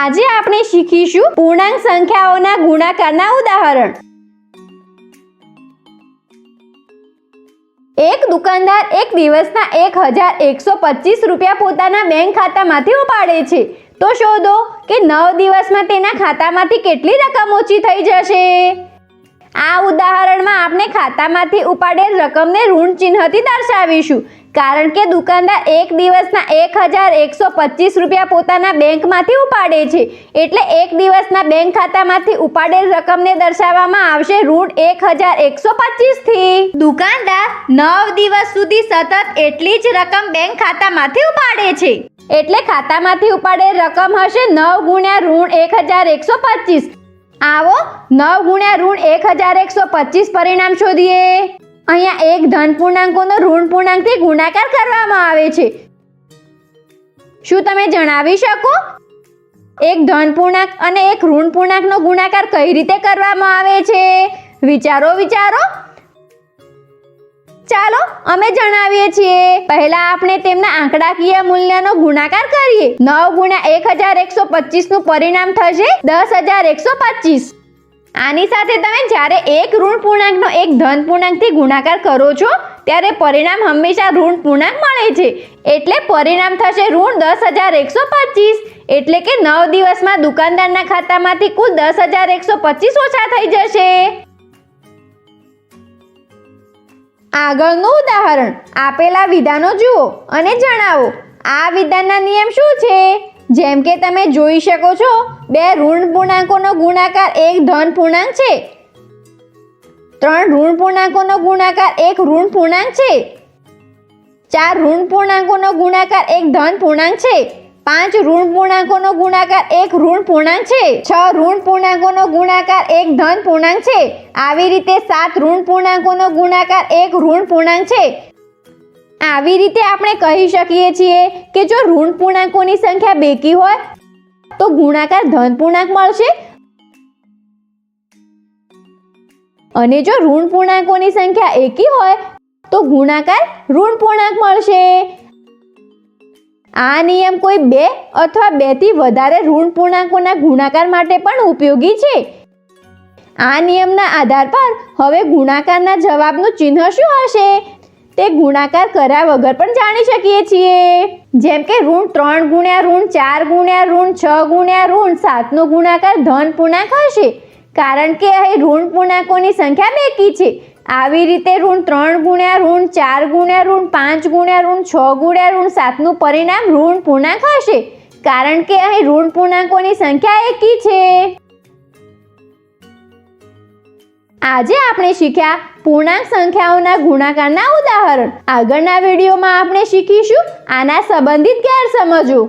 આજે આપણે શીખીશું પૂર્ણાંક સંખ્યાઓના ગુણાકારના ઉદાહરણ। એક દુકાનદાર એક દિવસના 1125 રૂપિયા પોતાના બેંક ખાતામાંથી ઉપાડે છે, તો શોધો કે 9 દિવસમાં તેના ખાતામાંથી કેટલી રકમ ઓછી થઈ જશે। આ ઉદાહરણમાં આપણે ખાતામાંથી ઉપાડેલ રકમને ઋણ ચિહ્નથી દર્શાવીશું, કારણ કે દુકાનદાર એક દિવસના 1125 રૂપિયા પોતાના બેંકમાંથી ઉપાડે છે, એટલે એક દિવસના બેંક ખાતામાંથી ઉપાડેલ રકમને દર્શાવવામાં આવશે ઋણ 1125 થી। દુકાનદાર 9 દિવસ સુધી સતત એટલી જ રકમ બેંક ખાતામાંથી ઉપાડે છે, એટલે ખાતામાંથી ઉપાડેલ રકમ હશે 9 ગુણ્યા ઋણ 1125। આવો 9 ગુણ્યા ઋણ 1125 પરિણામ શોધીએ। અહીંયા એક ધન પૂર્ણાંકોનો ઋણ પૂર્ણાંકથી ગુણાકાર કરવામાં આવે છે। શું તમે જણાવી શકો એક ધન પૂર્ણાંક અને એક ઋણ પૂર્ણાંકનો ગુણાકાર કઈ રીતે કરવામાં આવે છે? વિચારો। ચાલો અમે જણાવીએ છીએ। પહેલા આપણે તેમના આંકડાકીય મૂલ્યનો ગુણાકાર કરીએ। 9 ગુણ્યા 1125 નું પરિણામ થશે 10125। આની સાથે તમે જ્યારે એક ઋણ પૂર્ણાંકનો એક ધન પૂર્ણાંકથી ગુણાકાર કરો છો ત્યારે પરિણામ હંમેશા ઋણ પૂર્ણાંક મળે છે, એટલે પરિણામ થશે ઋણ 10125। એટલે કે 9 દિવસમાં દુકાનદારના ખાતામાંથી કુલ 10125 ઓછા થઈ જશે। આગળનું ઉદાહરણ। આપેલા વિધાનો જુઓ અને જણાવો આ વિધાનના નિયમ શું છે? જેમ કે તમે જોઈ શકો છો, બે ઋણ પૂર્ણાંકોનો ગુણાકાર એક ધન પૂર્ણાંક છે, 3 ઋણ પૂર્ણાંકોનો ગુણાકાર એક ઋણ પૂર્ણાંક છે, 4 ઋણ પૂર્ણાંકોનો ગુણાકાર એક ધન પૂર્ણાંક છે, 5 ઋણ પૂર્ણાંકોનો ગુણાકાર એક ઋણ પૂર્ણાંક છે, 6 ઋણ પૂર્ણાંકોનો ગુણાકાર એક ધન પૂર્ણાંક છે, આવી રીતે 7 ઋણ પૂર્ણાંકોનો ગુણાકાર એક ઋણ પૂર્ણાંક છે। આવી રીતે આપણે કહી શકીએ છીએ કે જો ઋણ પૂર્ણાંકોની સંખ્યા બેકી હોય તો ગુણાકાર ધન પૂર્ણાંક મળશે, અને જો ઋણ પૂર્ણાંકોની સંખ્યા એકી હોય તો ગુણાકાર ઋણ પૂર્ણાંક મળશે। આ નિયમ કોઈ 2 અથવા 2 થી વધારે ઋણ પૂર્ણાંકોના ગુણાકાર માટે પણ ઉપયોગી છે। આ નિયમના આધાર પર હવે ગુણાકારના જવાબનું ચિહ્ન શું હશે તે ગુણાકાર કર્યા વગર પણ જાણી શકીએ છીએ। જેમ કે ઋણ 3 ગુણ્યા ઋણ 4 ગુણ્યા ઋણ 6 ગુણ્યા ઋણ 7 નો ગુણાકાર ધન પૂર્ણાંક હશે, કારણ કે અહીં ઋણ પૂર્ણાંકોની સંખ્યા બેકી છે। આવી રીતે ઋણ 3 ગુણ્યા ઋણ 4 ગુણ્યા ઋણ 5 ગુણ્યા ઋણ 6 ગુણ્યા ઋણ 7 નું પરિણામ ઋણ પૂર્ણાંક હશે, કારણ કે અહીં ઋણ પૂર્ણાંકોની સંખ્યા એકી છે। આજે આપણે શીખ્યા પૂર્ણાંક સંખ્યાઓના ગુણાકારના ઉદાહરણ। આગળના વિડીયોમાં આપણે શીખીશું આના સંબંધિત ગેરસમજો।